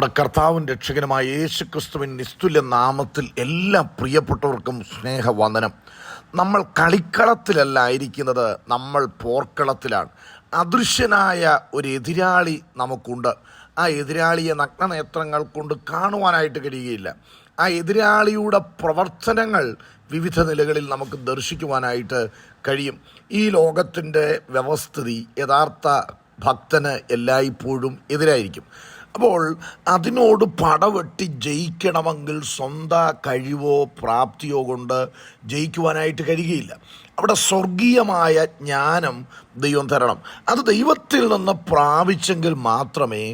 നമ്മുടെ കർത്താവും രക്ഷകനുമായ യേശുക്രിസ്തുവിൻ നിസ്തുല്യ നാമത്തിൽ എല്ലാ പ്രിയപ്പെട്ടവർക്കും സ്നേഹവന്ദനം. നമ്മൾ കളിക്കളത്തിലല്ല ഇരിക്കുന്നത്, നമ്മൾ പോർക്കളത്തിലാണ്. അദൃശ്യനായ ഒരു എതിരാളി നമുക്കുണ്ട്. ആ എതിരാളിയെ നഗ്നനേത്രങ്ങൾ കൊണ്ട് കാണുവാനായിട്ട് കഴിയുകയില്ല. ആ എതിരാളിയുടെ പ്രവർത്തനങ്ങൾ വിവിധ നിലകളിൽ നമുക്ക് ദർശിക്കുവാനായിട്ട് കഴിയും. ഈ ലോകത്തിൻ്റെ വ്യവസ്ഥിതി യഥാർത്ഥ ഭക്തന് എല്ലായ്പ്പോഴും എതിരായിരിക്കും. അപ്പോൾ അതിനോട് പടവെട്ടി ജയിക്കണമെങ്കിൽ സ്വന്തം കഴിവോ പ്രാപ്തിയോ കൊണ്ട് ജയിക്കുവാനായിട്ട് കഴിയുകയില്ല. അവിടെ സ്വർഗീയമായ ജ്ഞാനം ദൈവം തരണം. അത് ദൈവത്തിൽ നിന്ന് പ്രാപിച്ചെങ്കിൽ മാത്രമേ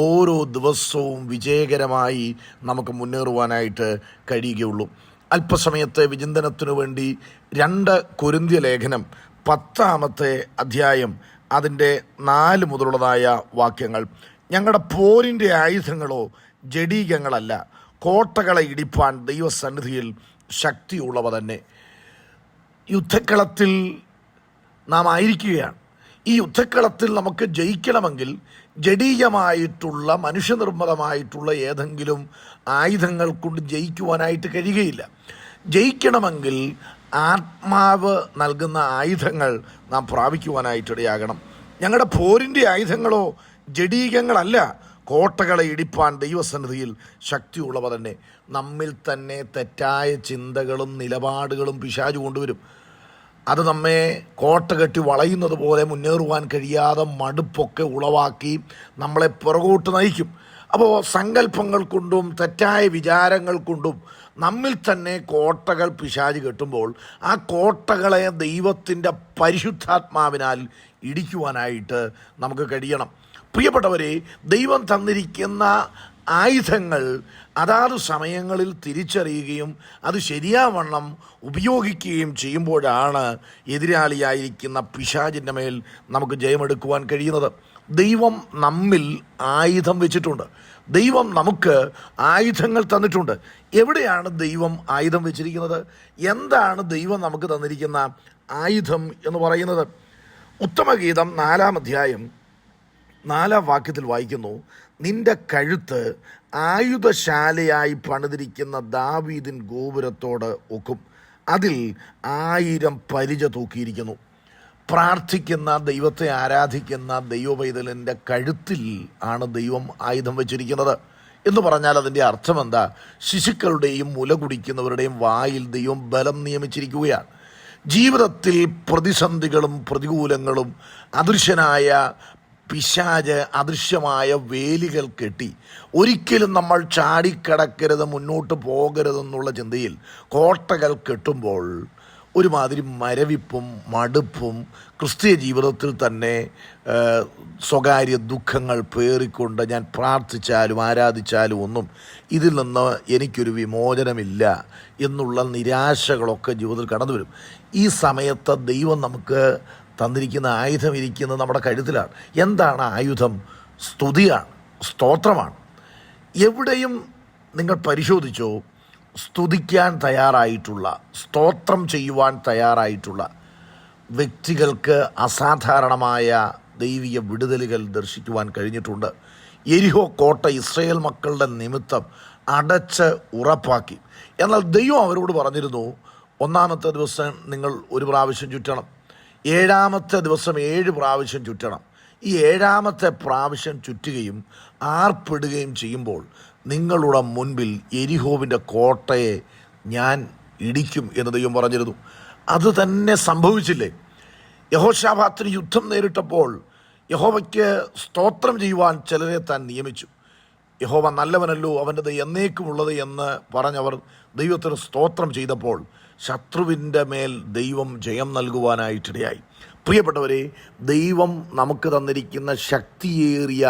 ഓരോ ദിവസവും വിജയകരമായി നമുക്ക് മുന്നേറുവാനായിട്ട് കഴിയുകയുള്ളൂ. അല്പസമയത്തെ വിചിന്തനത്തിനു വേണ്ടി 2 കൊരിന്ത്യ ലേഖനം 10-ാമത്തെ അധ്യായം അതിൻ്റെ 4 മുതലുള്ളതായ വാക്യങ്ങൾ. ഞങ്ങളുടെ പോരിൻ്റെ ആയുധങ്ങളോ ജഡീകങ്ങളല്ല, കോട്ടകളെ ഇടിപ്പാൻ ദൈവസന്നിധിയിൽ ശക്തിയുള്ളവ തന്നെ. യുദ്ധക്കളത്തിൽ നാം ആയിരിക്കുകയാണ്. ഈ യുദ്ധക്കളത്തിൽ നമുക്ക് ജയിക്കണമെങ്കിൽ ജഡീകമായിട്ടുള്ള മനുഷ്യനിർമ്മിതമായിട്ടുള്ള ഏതെങ്കിലും ആയുധങ്ങൾ കൊണ്ട് ജയിക്കുവാനായിട്ട് കഴിയുകയില്ല. ജയിക്കണമെങ്കിൽ ആത്മാവ് നൽകുന്ന ആയുധങ്ങൾ നാം പ്രാപിക്കുവാനായിട്ടിടയാകണം. ഞങ്ങളുടെ പോരിൻ്റെ ആയുധങ്ങളോ ജഡീകങ്ങളല്ല, കോട്ടകളെ ഇടിപ്പാൻ ദൈവസന്നിധിയിൽ ശക്തിയുള്ളവ തന്നെ. നമ്മിൽ തന്നെ തെറ്റായ ചിന്തകളും നിലപാടുകളും പിശാച് കൊണ്ടുവരും. അത് നമ്മെ കോട്ട കെട്ടി വളയുന്നത് പോലെ മുന്നേറുവാൻ കഴിയാതെ മടുപ്പൊക്കെ ഉളവാക്കി നമ്മളെ പുറകോട്ട് നയിക്കും. അപ്പോൾ സങ്കല്പങ്ങൾ കൊണ്ടും തെറ്റായ വിചാരങ്ങൾ കൊണ്ടും നമ്മിൽ തന്നെ കോട്ടകൾ പിശാച് കെട്ടുമ്പോൾ ആ കോട്ടകളെ ദൈവത്തിൻ്റെ പരിശുദ്ധാത്മാവിനാൽ ഇടിക്കുവാനായിട്ട് നമുക്ക് കഴിയണം. പ്രിയപ്പെട്ടവരെ, ദൈവം തന്നിരിക്കുന്ന ആയുധങ്ങൾ അതാത് സമയങ്ങളിൽ തിരിച്ചറിയുകയും അത് ശരിയാവണ്ണം ഉപയോഗിക്കുകയും ചെയ്യുമ്പോഴാണ് എതിരാളിയായിരിക്കുന്ന പിശാചിൻ്റെ മേൽ നമുക്ക് ജയമെടുക്കുവാൻ കഴിയുന്നത്. ദൈവം നമ്മിൽ ആയുധം വെച്ചിട്ടുണ്ട്. ദൈവം നമുക്ക് ആയുധങ്ങൾ തന്നിട്ടുണ്ട്. എവിടെയാണ് ദൈവം ആയുധം വെച്ചിരിക്കുന്നത്? എന്താണ് ദൈവം നമുക്ക് തന്നിരിക്കുന്ന ആയുധം എന്ന് പറയുന്നത്? ഉത്തമഗീതം 4-ാം അധ്യായം 4-ാം വാക്യത്തിൽ വായിക്കുന്നു, നിന്റെ കഴുത്ത് ആയുധശാലയായി പണിതിരിക്കുന്ന ദാവീദിൻ ഗോപുരത്തോട് ഒക്കും, അതിൽ 1000 പരിച തൂക്കിയിരിക്കുന്നു. പ്രാർത്ഥിക്കുന്ന, ദൈവത്തെ ആരാധിക്കുന്ന ദൈവപൈതലിൻ്റെ കഴുത്തിൽ ആണ് ദൈവം ആയുധം വെച്ചിരിക്കുന്നത് എന്ന് പറഞ്ഞാൽ അതിൻ്റെ അർത്ഥം എന്താ? ശിശുക്കളുടെയും മുല കുടിക്കുന്നവരുടെയും വായിൽ ദൈവം ബലം നിയമിച്ചിരിക്കുകയാണ്. ജീവിതത്തിൽ പ്രതിസന്ധികളും പ്രതികൂലങ്ങളും അദൃശ്യനായ പിശാച് അദൃശ്യമായ വേലികൾ കെട്ടി ഒരിക്കലും നമ്മൾ ചാടിക്കടക്കരുത്, മുന്നോട്ട് പോകരുതെന്നുള്ള ചിന്തയിൽ കോട്ടകൾ കെട്ടുമ്പോൾ ഒരുമാതിരി മരവിപ്പും മടുപ്പും ക്രിസ്തീയ ജീവിതത്തിൽ തന്നെ സ്വകാര്യ ദുഃഖങ്ങൾ പേറിക്കൊണ്ട് ഞാൻ പ്രാർത്ഥിച്ചാലും ആരാധിച്ചാലും ഒന്നും ഇതിൽ നിന്ന് എനിക്കൊരു വിമോചനമില്ല എന്നുള്ള നിരാശകളൊക്കെ ജീവിതത്തിൽ കടന്നു വരും. ഈ സമയത്ത് ദൈവം നമുക്ക് തന്നിരിക്കുന്ന ആയുധം ഇരിക്കുന്നത് നമ്മുടെ കഴുത്തിലാണ്. എന്താണ് ആയുധം? സ്തുതിയാണ്, സ്തോത്രമാണ്. എവിടെയും നിങ്ങൾ പരിശോധിച്ചോ, സ്തുതിക്കാൻ തയ്യാറായിട്ടുള്ള, സ്തോത്രം ചെയ്യുവാൻ തയ്യാറായിട്ടുള്ള വ്യക്തികൾക്ക് അസാധാരണമായ ദൈവിക വിടുതലുകൾ ദർശിക്കുവാൻ കഴിഞ്ഞിട്ടുണ്ട്. യെരിഹോ കോട്ട ഇസ്രായേൽ മക്കളുടെ നിമിത്തം അടച്ച് ഉറപ്പാക്കി. എന്നാൽ ദൈവം അവരോട് പറഞ്ഞിരുന്നു, 1-ാമത്തെ ദിവസം നിങ്ങൾ 1 പ്രാവശ്യം ചുറ്റണം, 7-ാമത്തെ ദിവസം 7 പ്രാവശ്യം ചുറ്റണം. ഈ 7-ാമത്തെ പ്രാവശ്യം ചുറ്റുകയും ആർപ്പിടുകയും ചെയ്യുമ്പോൾ നിങ്ങളുടെ മുൻപിൽ യെരിഹോവിൻ്റെ കോട്ടയെ ഞാൻ ഇടിക്കും എന്ന് ദൈവം പറഞ്ഞിരുന്നു. അത് തന്നെ സംഭവിച്ചില്ലേ? യഹോശാഫാത്തിന് യുദ്ധം നേരിട്ടപ്പോൾ യഹോവയ്ക്ക് സ്തോത്രം ചെയ്യുവാൻ ചിലരെ താൻ നിയമിച്ചു. യഹോവ നല്ലവനല്ലോ, അവൻ്റെ ദയ എന്നേക്കുമുള്ളത് എന്ന് പറഞ്ഞവർ ദൈവത്തിന് സ്തോത്രം ചെയ്തപ്പോൾ ശത്രുവിൻ്റെ മേൽ ദൈവം ജയം നൽകുവാനായിട്ടിടയായി. പ്രിയപ്പെട്ടവരെ, ദൈവം നമുക്ക് തന്നിരിക്കുന്ന ശക്തിയേറിയ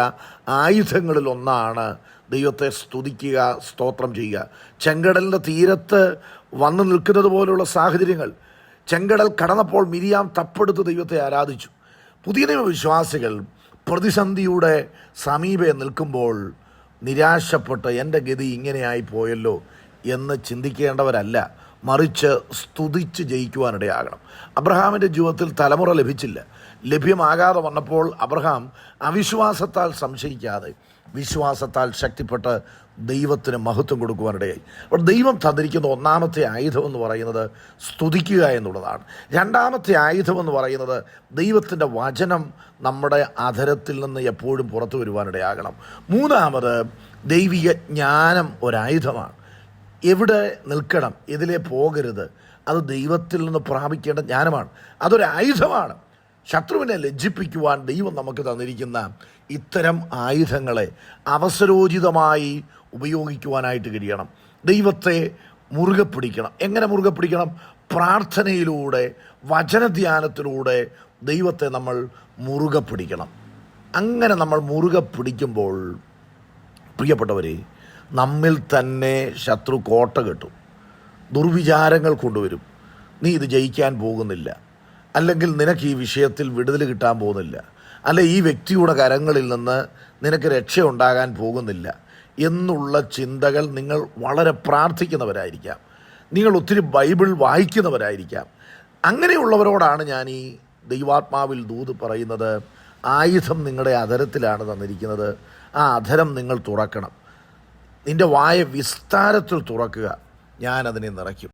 ആയുധങ്ങളിലൊന്നാണ് ദൈവത്തെ സ്തുതിക്കുക, സ്തോത്രം ചെയ്യുക. ചെങ്കടലിൻ്റെ തീരത്ത് വന്നു നിൽക്കുന്നത് പോലുള്ള സാഹചര്യങ്ങൾ, ചെങ്കടൽ കടന്നപ്പോൾ മിരിയാം തപ്പെടുത്ത് ദൈവത്തെ ആരാധിച്ചു. പുതിയ നിയമ വിശ്വാസികൾ പ്രതിസന്ധിയുടെ സമീപെ നിൽക്കുമ്പോൾ നിരാശപ്പെട്ട് എൻ്റെ ഗതി ഇങ്ങനെയായി പോയല്ലോ എന്ന് ചിന്തിക്കേണ്ടവരല്ല, മറിച്ച് സ്തുതിച്ച് ജയിക്കുവാനിടയാകണം. അബ്രഹാമിൻ്റെ ജീവിതത്തിൽ തലമുറ ലഭിച്ചില്ല. ലഭ്യമാകാതെ വന്നപ്പോൾ അബ്രഹാം അവിശ്വാസത്താൽ സംശയിക്കാതെ വിശ്വാസത്താൽ ശക്തിപ്പെട്ട് ദൈവത്തിന് മഹത്വം കൊടുക്കുവാനിടയായി. അപ്പോൾ ദൈവം തന്നിരിക്കുന്ന ഒന്നാമത്തെ ആയുധം എന്ന് പറയുന്നത് സ്തുതിക്കുക എന്നുള്ളതാണ്. രണ്ടാമത്തെ ആയുധം എന്ന് പറയുന്നത് ദൈവത്തിൻ്റെ വചനം നമ്മുടെ അധരത്തിൽ നിന്ന് എപ്പോഴും പുറത്തു വരുവാനിടയാകണം. മൂന്നാമത് ദൈവിക ജ്ഞാനം ഒരായുധമാണ്. എവിടെ നിൽക്കണം, എതിലേ പോകരുത്, അത് ദൈവത്തിൽ നിന്ന് പ്രാപിക്കേണ്ട ജ്ഞാനമാണ്. അതൊരായുധമാണ്. ശത്രുവിനെ ലജ്ജിപ്പിക്കുവാൻ ദൈവം നമുക്ക് തന്നിരിക്കുന്ന ഇത്തരം ആയുധങ്ങളെ അവസരോചിതമായി ഉപയോഗിക്കുവാനായിട്ട് കഴിയണം. ദൈവത്തെ മുറുകെ പിടിക്കണം. എങ്ങനെ മുറുകെ പിടിക്കണം? പ്രാർത്ഥനയിലൂടെ, വചനധ്യാനത്തിലൂടെ ദൈവത്തെ നമ്മൾ മുറുകെ പിടിക്കണം. അങ്ങനെ നമ്മൾ മുറുകെ പിടിക്കുമ്പോൾ പ്രിയപ്പെട്ടവരെ, നമ്മിൽ തന്നെ ശത്രു കോട്ട കെട്ടും, ദുർവിചാരങ്ങൾ കൊണ്ടുവരും. നീ ഇത് ജയിക്കാൻ പോകുന്നില്ല, അല്ലെങ്കിൽ നിനക്ക് ഈ വിഷയത്തിൽ വിടുതൽ കിട്ടാൻ പോകുന്നില്ല, അല്ലെ ഈ വ്യക്തിയുടെ കരങ്ങളിൽ നിന്ന് നിനക്ക് രക്ഷയുണ്ടാകാൻ പോകുന്നില്ല എന്നുള്ള ചിന്തകൾ. നിങ്ങൾ വളരെ പ്രാർത്ഥിക്കുന്നവരായിരിക്കാം, നിങ്ങൾ ഒത്തിരി ബൈബിൾ വായിക്കുന്നവരായിരിക്കാം. അങ്ങനെയുള്ളവരോടാണ് ഞാൻ ഈ ദൈവാത്മാവിൽ ദൂത് പറയുന്നത്. ആയുധം നിങ്ങളുടെ അധരത്തിലാണ് തന്നിരിക്കുന്നത്. ആ അധരം നിങ്ങൾ തുറക്കണം. നിൻ്റെ വായ വിസ്താരത്തിൽ തുറക്കുക, ഞാനതിനെ നിറയ്ക്കും.